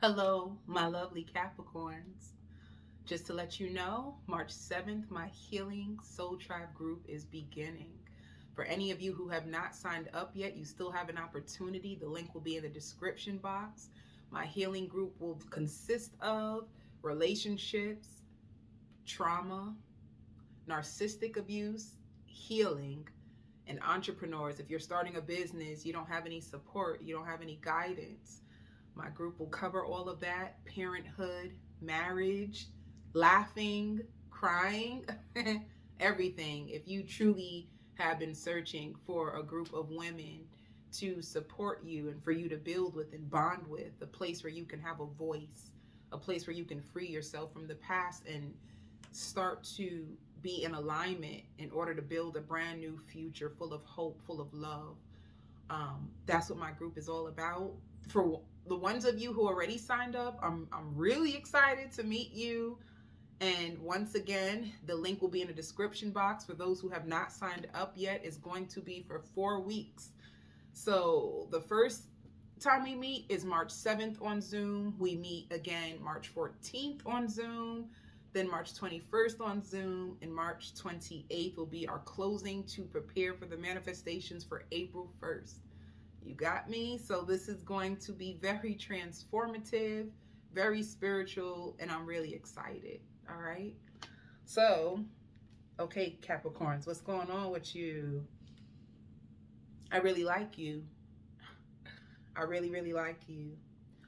Hello, my lovely Capricorns. Just to let you know, March 7th, my Healing Soul Tribe group is beginning. For any of you who have not signed up yet, you still have an opportunity. The link will be in the description box. My healing group will consist of relationships, trauma, narcissistic abuse, healing, and entrepreneurs. If you're starting a business, you don't have any support, you don't have any guidance, my group will cover all of that: parenthood, marriage, laughing, crying, everything. If you truly have been searching for a group of women to support you and for you to build with and bond with, a place where you can have a voice, a place where you can free yourself from the past and start to be in alignment in order to build a brand new future full of hope, full of love. That's what my group is all about. For the ones of you who already signed up, I'm really excited to meet you. And once again, the link will be in the description box. For those who have not signed up yet, it's going to be for 4 weeks. So the first time we meet is March 7th on Zoom. We meet again March 14th on Zoom, then March 21st on Zoom, and March 28th will be our closing to prepare for the manifestations for April 1st. You got me? So this is going to be very transformative, very spiritual, and I'm really excited. All right. So, okay, Capricorns, what's going on with you? I really like you. I really, really like you.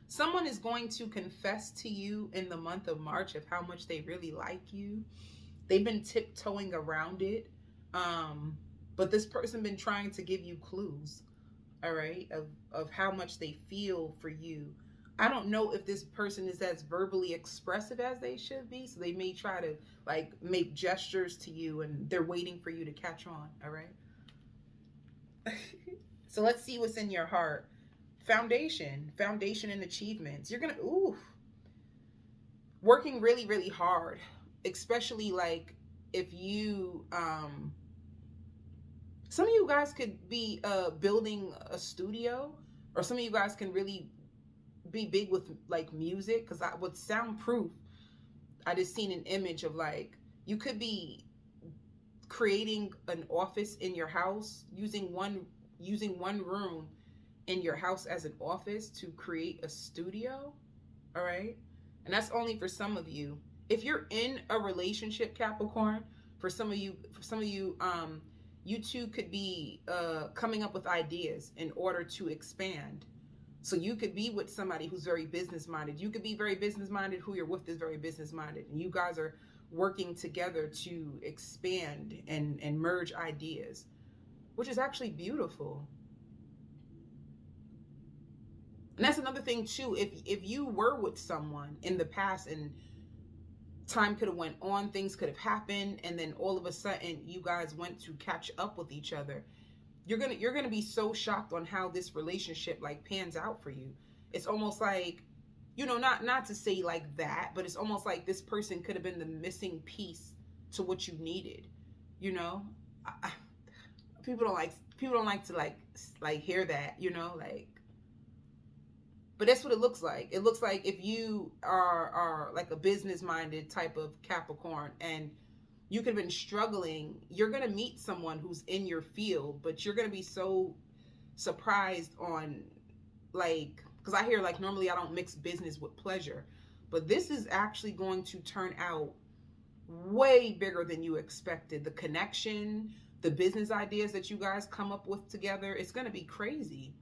Someone is going to confess to you in the month of March of how much they really like you. They've been tiptoeing around it, but this person been trying to give you clues, all right, of how much they feel for you. I don't know if this person is as verbally expressive as they should be, so they may try to like make gestures to you and they're waiting for you to catch on, all right? So let's see what's in your heart. Foundation and achievements. You're gonna, working really, really hard, especially like if you, some of you guys could be building a studio, or some of you guys can really be big with like music, because with soundproof, I just seen an image of like you could be creating an office in your house, using one room in your house as an office to create a studio. All right, and that's only for some of you. If you're in a relationship, Capricorn, for some of you, you too could be coming up with ideas in order to expand. So you could be with somebody who's very business minded. You could be very business minded. Who you're with is very business minded, and you guys are working together to expand and merge ideas, which is actually beautiful. And that's another thing too. If you were with someone in the past and time could have went on, things could have happened, and then all of a sudden you guys went to catch up with each other, you're gonna be so shocked on how this relationship like pans out for you. It's almost like, you know, not to say like that, but it's almost like this person could have been the missing piece to what you needed. You know, people don't like to like hear that. You know, like. But that's what it looks like. It looks like if you are like a business-minded type of Capricorn and you could have been struggling, you're going to meet someone who's in your field, but you're going to be so surprised on like, because I hear like normally I don't mix business with pleasure, but this is actually going to turn out way bigger than you expected. The connection, the business ideas that you guys come up with together, it's going to be crazy.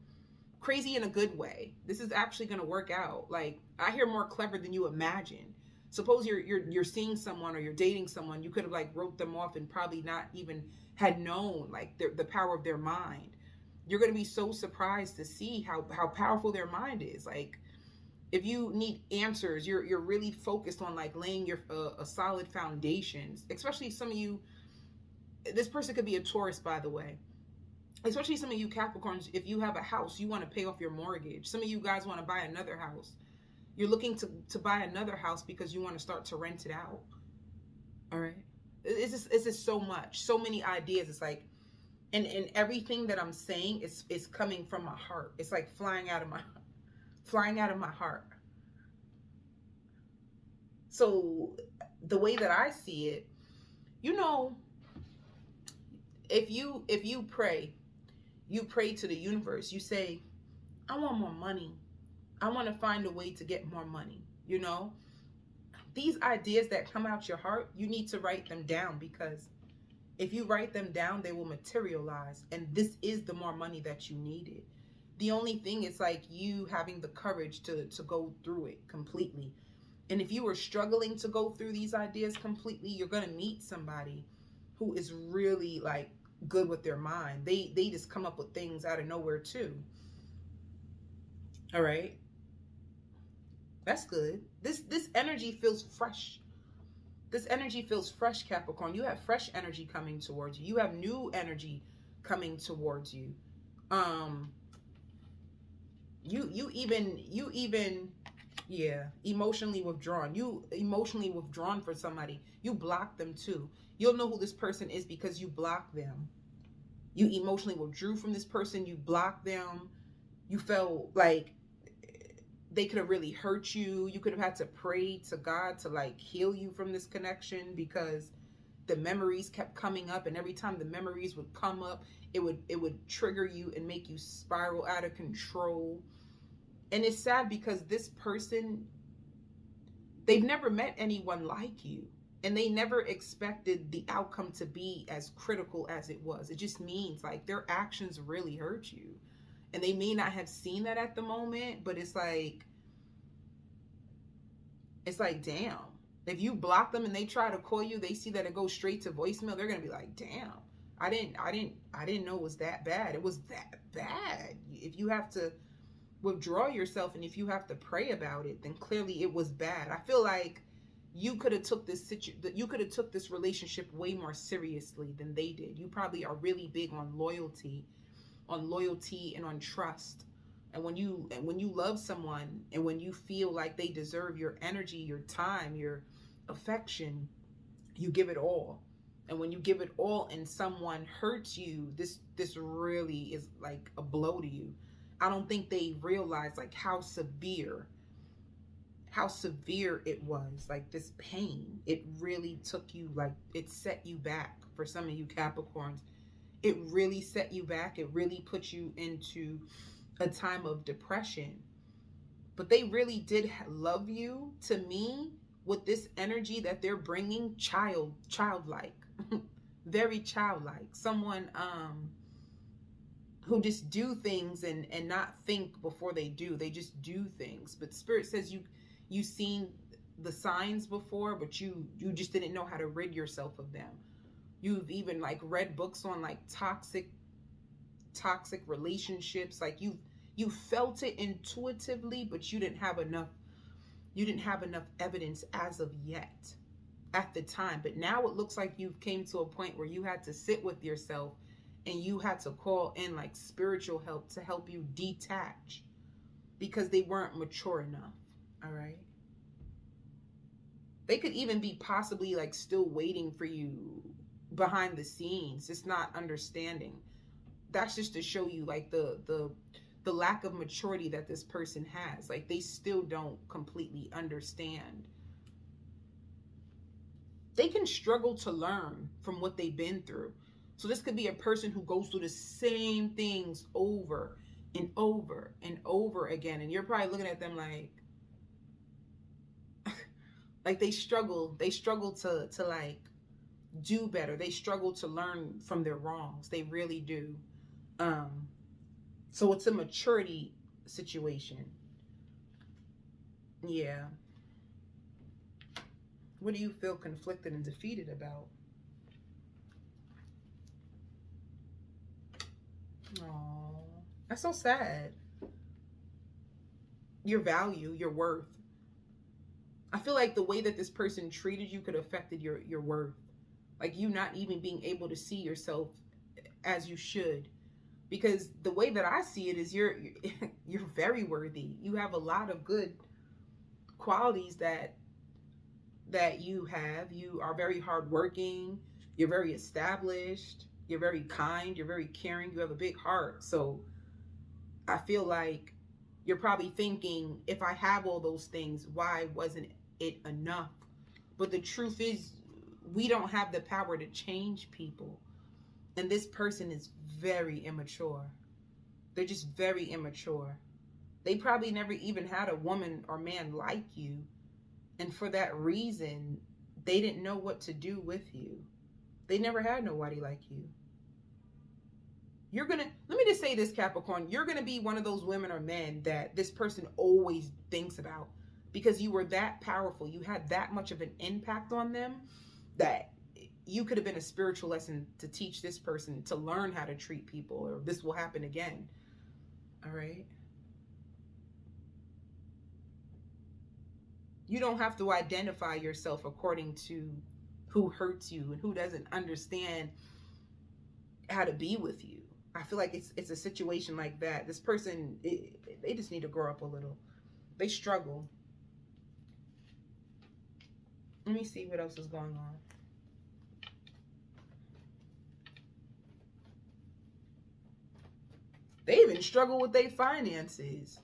Crazy in a good way. This is actually going to work out. Like, I hear more clever than you imagine. Suppose you're seeing someone or you're dating someone, you could have like wrote them off and probably not even had known like the power of their mind. You're going to be so surprised to see how powerful their mind is. Like, if you need answers, you're really focused on like laying your a solid foundation. Especially some of you, this person could be a Taurus, by the way. Especially some of you Capricorns, if you have a house, you want to pay off your mortgage. Some of you guys want to buy another house. You're looking to buy another house because you want to start to rent it out. All right. It's just so much, so many ideas. It's like, and everything that I'm saying is coming from my heart. It's like flying out of my heart. So the way that I see it, you know, if you pray, you pray to the universe. You say, I want more money. I want to find a way to get more money. You know, these ideas that come out your heart, you need to write them down, because if you write them down, they will materialize. And this is the more money that you needed. The only thing is like you having the courage to go through it completely. And if you were struggling to go through these ideas completely, you're going to meet somebody who is really like good with their mind. They just come up with things out of nowhere too. All right. That's good. This energy feels fresh. This energy feels fresh, Capricorn. You have fresh energy coming towards you. You have new energy coming towards you. You even yeah, emotionally withdrawn. You emotionally withdrawn for somebody. You block them too. You'll know who this person is because you block them. You emotionally withdrew from this person. You blocked them. You felt like they could have really hurt you. You could have had to pray to God to like heal you from this connection, because the memories kept coming up, and every time the memories would come up, it would trigger you and make you spiral out of control. And it's sad because this person, they've never met anyone like you, and they never expected the outcome to be as critical as it was. It just means like their actions really hurt you. And they may not have seen that at the moment, but it's like, damn. If you block them and they try to call you, they see that it goes straight to voicemail, they're gonna be like, damn, I didn't know it was that bad. It was that bad. If you have to withdraw yourself and if you have to pray about it, then clearly it was bad. I feel like you could have took this relationship way more seriously than they did. You probably are really big on loyalty and on trust. And when you love someone, and when you feel like they deserve your energy, your time, your affection, you give it all. And when you give it all and someone hurts you, this really is like a blow to you. I don't think they realize like how severe it was. Like this pain, it really took you, like it set you back. For some of you Capricorns, it really set you back. It really put you into a time of depression. But they really did love you, to me, with this energy that they're bringing, childlike, very childlike. Someone who just do things and not think before they do. They just do things. But Spirit says you've seen the signs before, but you just didn't know how to rid yourself of them. You've even like read books on like toxic relationships. Like you felt it intuitively, but you didn't have enough evidence as of yet at the time. But now it looks like you've came to a point where you had to sit with yourself and you had to call in like spiritual help to help you detach, because they weren't mature enough. All right. They could even be possibly like still waiting for you behind the scenes, just not understanding. That's just to show you like the lack of maturity that this person has. Like they still don't completely understand. They can struggle to learn from what they've been through. So this could be a person who goes through the same things over and over and over again. And you're probably looking at them like they struggle to like do better. They struggle to learn from their wrongs. They really do. So it's a maturity situation. Yeah. What do you feel conflicted and defeated about? Oh, that's so sad. Your value, your worth. I feel like the way that this person treated you could have affected your worth. Like you not even being able to see yourself as you should. Because the way that I see it is you're very worthy. You have a lot of good qualities that you have. You are very hardworking. You're very established. You're very kind. You're very caring. You have a big heart. So I feel like you're probably thinking, if I have all those things, why wasn't it enough But the truth is, we don't have the power to change people. And this person is very immature. They're just very immature. They probably never even had a woman or man like you. And for that reason, they didn't know what to do with you. They never had nobody like you. Let me just say this, Capricorn, you're going to be one of those women or men that this person always thinks about, because you were that powerful. You had that much of an impact on them that you could have been a spiritual lesson to teach this person to learn how to treat people, or this will happen again. All right. You don't have to identify yourself according to who hurts you and who doesn't understand how to be with you. I feel like it's a situation like that. This person, they just need to grow up a little. They struggle. Let me see what else is going on. They even struggle with their finances.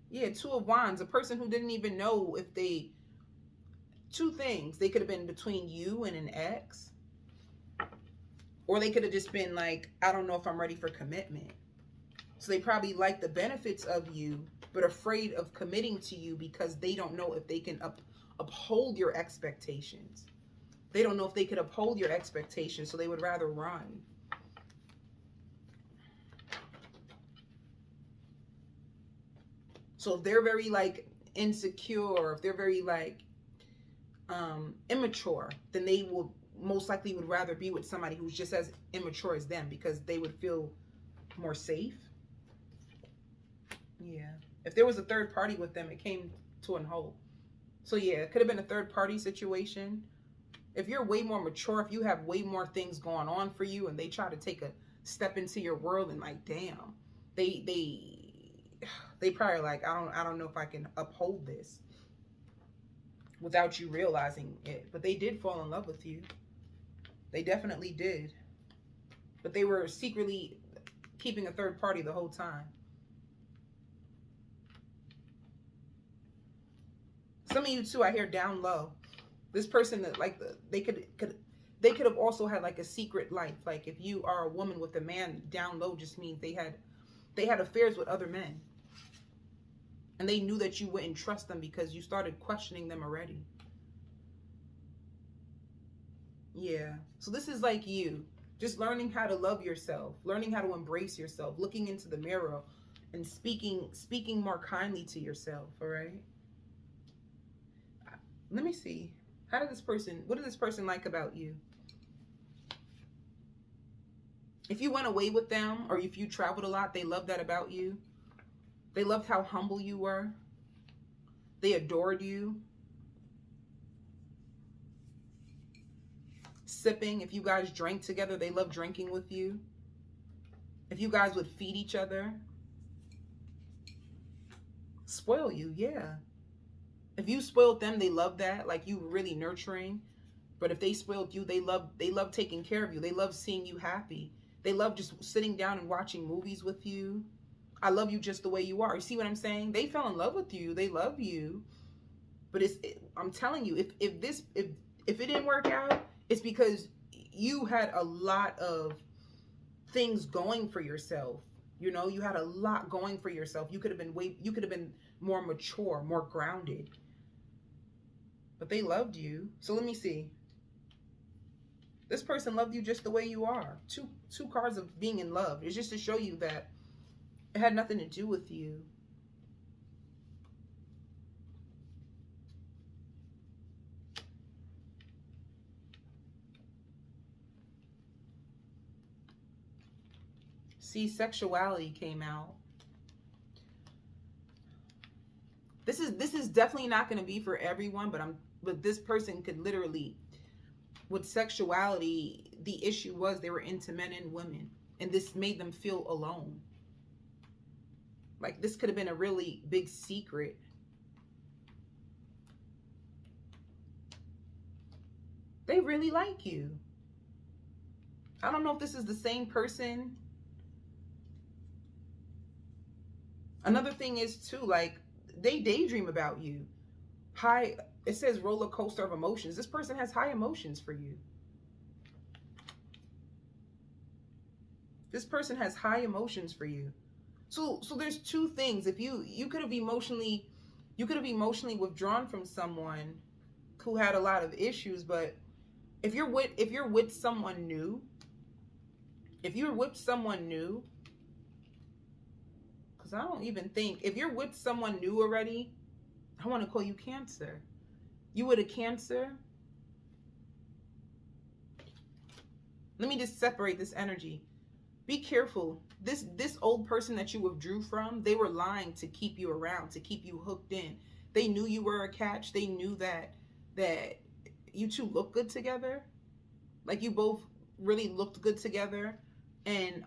Yeah, Two of Wands, a person who didn't even know if they... Two things. They could have been between you and an ex. Or they could have just been like, I don't know if I'm ready for commitment. So they probably like the benefits of you, but afraid of committing to you because they don't know if they can uphold your expectations. They don't know if they could uphold your expectations, so they would rather run. So if they're very like insecure, if they're very like immature, then they will most likely would rather be with somebody who's just as immature as them, because they would feel more safe. Yeah. If there was a third party with them, it came to a halt. So yeah, it could have been a third party situation. If you're way more mature, if you have way more things going on for you, and they try to take a step into your world and like, damn, they probably like, I don't know if I can uphold this, without you realizing it. But they did fall in love with you. They definitely did. But they were secretly keeping a third party the whole time. Some of you too, I hear down low. This person that like they could have also had like a secret life. Like if you are a woman with a man, down low just means they had affairs with other men. And they knew that you wouldn't trust them because you started questioning them already. Yeah. So this is like you. Just learning how to love yourself. Learning how to embrace yourself. Looking into the mirror and speaking more kindly to yourself. All right? Let me see. What does this person like about you? If you went away with them, or if you traveled a lot, they loved that about you. They loved how humble you were. They adored you. Sipping, if you guys drank together, they loved drinking with you. If you guys would feed each other. Spoil you, yeah. If you spoiled them, they love that. Like you were really nurturing. But if they spoiled you, they love taking care of you. They love seeing you happy. They love just sitting down and watching movies with you. I love you just the way you are. You see what I'm saying? They fell in love with you. They love you. But I'm telling you, if it didn't work out, it's because you had a lot of things going for yourself. You know, you had a lot going for yourself. You could have been more mature, more grounded. But they loved you. So let me see. This person loved you just the way you are. Two cards of being in love. It's just to show you that it had nothing to do with you. See, sexuality came out. This is definitely not going to be for everyone, but this person could literally, with sexuality, the issue was they were into men and women, and this made them feel alone. Like this could have been a really big secret. They really like you. I don't know if this is the same person. Another thing is too, like, they daydream about you. it says roller coaster of emotions. This person has high emotions for you. This person has high emotions for you. So there's two things. If you could have emotionally withdrawn from someone who had a lot of issues, but if you're with someone new, because I don't even think, if you're with someone new already, I want to call you Cancer. You with a Cancer? Let me just separate this energy. Be careful. This old person that you withdrew from, they were lying to keep you around, to keep you hooked in. They knew you were a catch. They knew that you two look good together. Like, you both really looked good together. And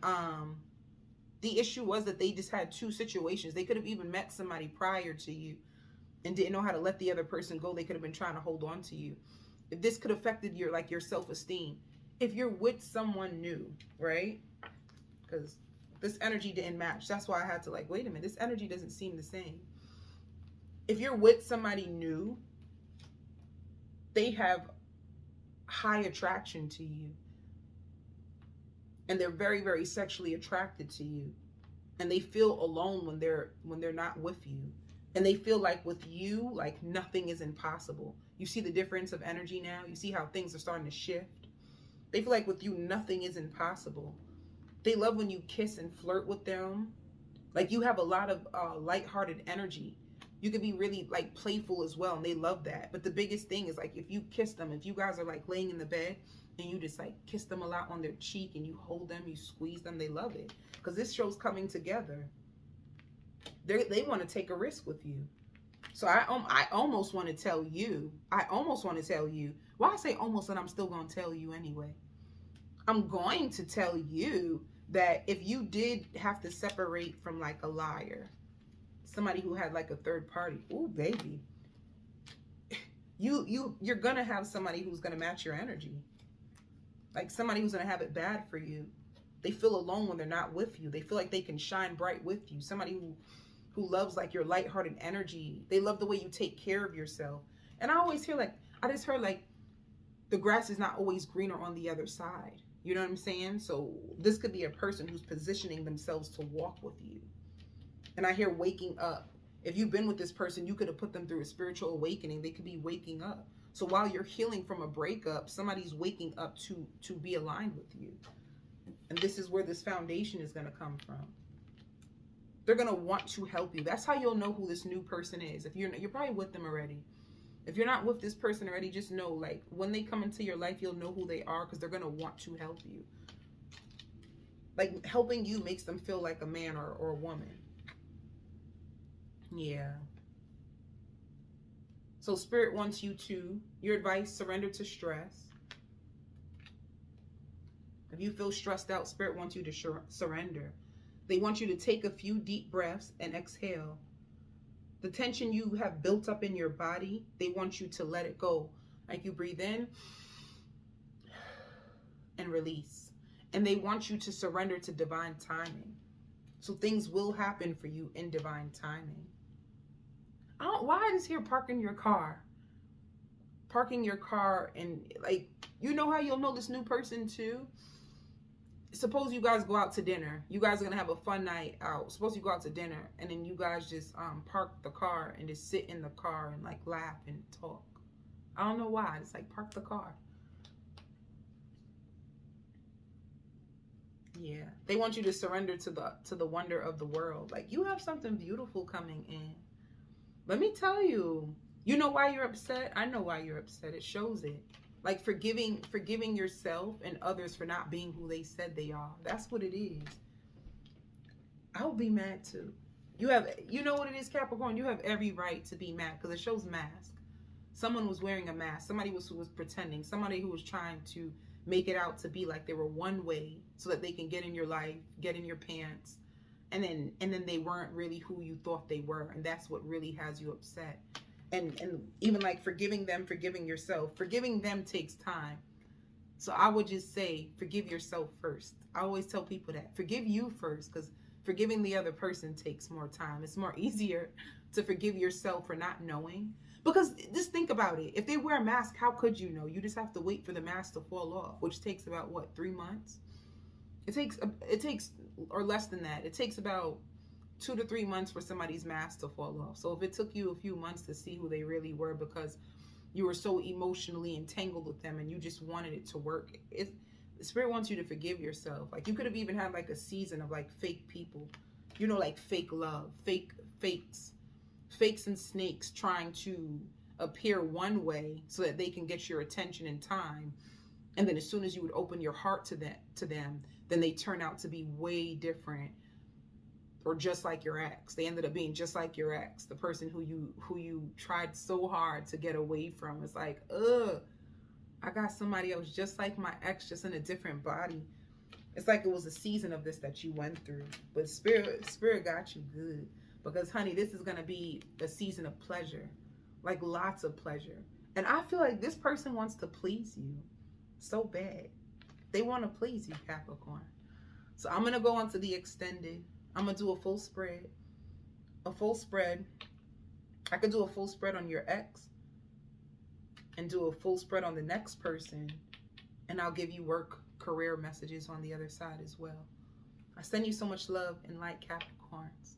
the issue was that they just had two situations. They could have even met somebody prior to you and didn't know how to let the other person go. They could have been trying to hold on to you. If this could have affected your self-esteem. If you're with someone new, right? Because this energy didn't match. That's why I had to, like, wait a minute. This energy doesn't seem the same. If you're with somebody new, they have high attraction to you. And they're very, very sexually attracted to you. And they feel alone when they're not with you. And they feel like with you, like, nothing is impossible. You see the difference of energy now? You see how things are starting to shift? They feel like with you, nothing is impossible. They love when you kiss and flirt with them. Like, you have a lot of lighthearted energy. You can be really, like, playful as well, and they love that. But the biggest thing is, like, if you kiss them, if you guys are, like, laying in the bed and you just, like, kiss them a lot on their cheek and you hold them, you squeeze them, they love it. Because this show's coming together. They want to take a risk with you. So I almost want to tell you. Why I say almost, and I'm still going to tell you anyway. I'm going to tell you that if you did have to separate from, like, a liar, somebody who had, like, a third party, ooh, baby, you're gonna have somebody who's gonna match your energy. Like, somebody who's gonna have it bad for you. They feel alone when they're not with you. They feel like they can shine bright with you. Somebody who loves, like, your lighthearted energy. They love the way you take care of yourself. And I always hear, like, I just heard, like, the grass is not always greener on the other side. You know what I'm saying? So this could be a person who's positioning themselves to walk with you. And I hear waking up. If you've been with this person, you could have put them through a spiritual awakening. They could be waking up. So while you're healing from a breakup, somebody's waking up to be aligned with you. And this is where this foundation is going to come from. They're going to want to help you. That's how you'll know who this new person is. If you're probably with them already. If you're not with this person already, just know, like, when they come into your life, you'll know who they are because they're going to want to help you. Like, helping you makes them feel like a man or a woman. Yeah. So Spirit wants you to, your advice, surrender to stress. If you feel stressed out, Spirit wants you to surrender. They want you to take a few deep breaths and exhale. The tension you have built up in your body, they want you to let it go. Like, you breathe in and release. And they want you to surrender to divine timing. So things will happen for you in divine timing. Why I just hear parking your car? Parking your car and, like, you know how you'll know this new person too? Suppose you guys go out to dinner. You guys are going to have a fun night out. Suppose you go out to dinner and then you guys just park the car and just sit in the car and, like, laugh and talk. I don't know why. It's like, park the car. Yeah. They want you to surrender to the wonder of the world. Like, you have something beautiful coming in. Let me tell you. You know why you're upset? I know why you're upset. It shows it. Like, forgiving yourself and others for not being who they said they are. That's what it is. I would be mad too. You know what it is, Capricorn? You have every right to be mad because it shows mask. Someone was wearing a mask. Somebody was pretending. Somebody who was trying to make it out to be like they were one way so that they can get in your life, get in your pants. And then they weren't really who you thought they were. And that's what really has you upset. And even, like, forgiving them, forgiving yourself. Forgiving them takes time. So I would just say, forgive yourself first. I always tell people that. Forgive you first, because Forgiving the other person takes more time. It's more easier to forgive yourself for not knowing. Because just think about it. If they wear a mask, how could you know? You just have to wait for the mask to fall off, which takes about, what, 3 months? It takes, or less than that. It takes about 2 to 3 months for somebody's mask to fall off. So if it took you a few months to see who they really were because you were so emotionally entangled with them and you just wanted it to work, the Spirit wants you to forgive yourself. Like, you could have even had like a season of like fake people, you know, like fake love, fakes and snakes trying to appear one way so that they can get your attention in time. And then as soon as you would open your heart to them, then they turn out to be way different, or just like your ex. They ended up being just like your ex, the person who you tried so hard to get away from. It's like, ugh, I got somebody else just like my ex, just in a different body. It's like it was a season of this that you went through. But Spirit got you good. Because, honey, this is going to be a season of pleasure. Like, lots of pleasure. And I feel like this person wants to please you so bad. They want to please you, Capricorn. So I'm going to go on to the extended. I'm going to do a full spread. A full spread. I could do a full spread on your ex. And do a full spread on the next person. And I'll give you work, career messages on the other side as well. I send you so much love and light, Capricorns.